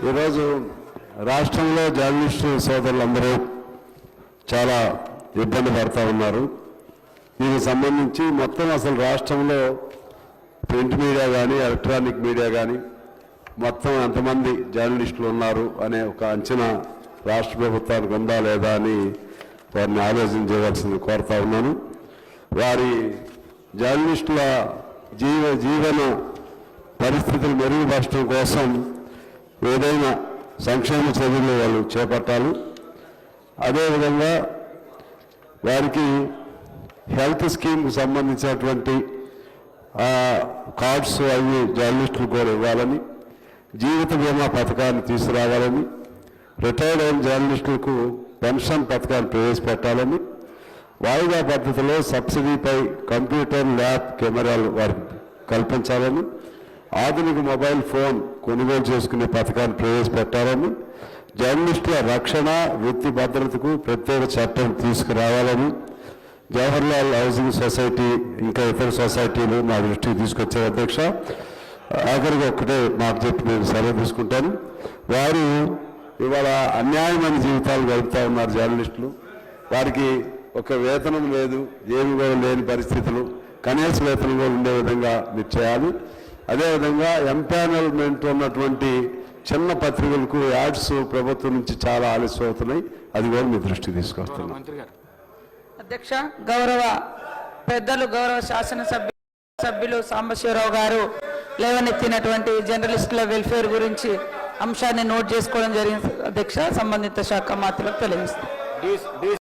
ఈరోజు రాష్ట్రంలో జర్నలిస్టు సోదరులందరూ చాలా ఇబ్బంది పడుతూ ఉన్నారు. దీనికి సంబంధించి మొత్తం అసలు రాష్ట్రంలో ప్రింట్ మీడియా కానీ ఎలక్ట్రానిక్ మీడియా కానీ మొత్తం ఎంతమంది జర్నలిస్టులు ఉన్నారు అనే ఒక అంచనా రాష్ట్ర ప్రభుత్వానికి ఉందా లేదా అని వారిని ఆలోచన చేయవలసింది కోరుతా ఉన్నాను. వారి జర్నలిస్టుల జీవన పరిస్థితులు మెరుగుపరచడం కోసం ఏదైనా సంక్షేమ చర్యలు వాళ్ళు చేపట్టాలి. అదేవిధంగా వారికి హెల్త్ స్కీమ్కి సంబంధించినటువంటి కార్డ్స్ అవి జర్నలిస్టులు కూడా ఇవ్వాలని, జీవిత బీమా పథకాన్ని తీసుకురావాలని, రిటైర్డ్ అయిన జర్నలిస్టులకు పెన్షన్ పథకాన్ని ప్రవేశపెట్టాలని, వాయిదా పద్ధతిలో సబ్సిడీపై కంప్యూటర్ ల్యాబ్ కెమెరాలు వారికి కల్పించాలని, ఆధునిక మొబైల్ ఫోన్ కొనుగోలు చేసుకునే పథకాన్ని ప్రవేశపెట్టాలని, జర్నలిస్టుల రక్షణ వృత్తి భద్రతకు ప్రత్యేక చట్టం తీసుకురావాలని జవహర్లాల్ హౌసింగ్ సొసైటీ ఇంకా ఇతర సొసైటీలు మా దృష్టికి తీసుకొచ్చారు. అధ్యక్ష, ఆఖరికి ఒక్కటే మాకు చెప్పి నేను సెలవు తీసుకుంటాను. వారు ఇవాళ అన్యాయమైన జీవితాలు గడుపుతూ ఉన్నారు జర్నలిస్టులు. వారికి ఒక వేతనం లేదు, ఏమి కూడా లేని పరిస్థితులు, కనీస వేతనం కూడా ఉండే విధంగా మీరు చేయాలి. అదేవిధంగా ఎంపానల్మెంట్ ఉన్నటువంటి చిన్న పత్రికలకు యాడ్స్ ప్రభుత్వం నుంచి చాలా ఆలస్యం అవుతున్నాయి. అది కూడా మీ దృష్టికి తీసుకొస్తున్నాం. అధ్యక్ష, గౌరవ పెద్దలు గౌరవ శాసనసభ్యులు సాంబశివరావు గారు లేవనెత్తినటువంటి జర్నలిస్టుల వెల్ఫేర్ గురించి అంశాన్ని నోట్ చేసుకోవడం జరిగింది. అధ్యక్ష, సంబంధిత శాఖ మాత్రం తెలియజేస్తుంది.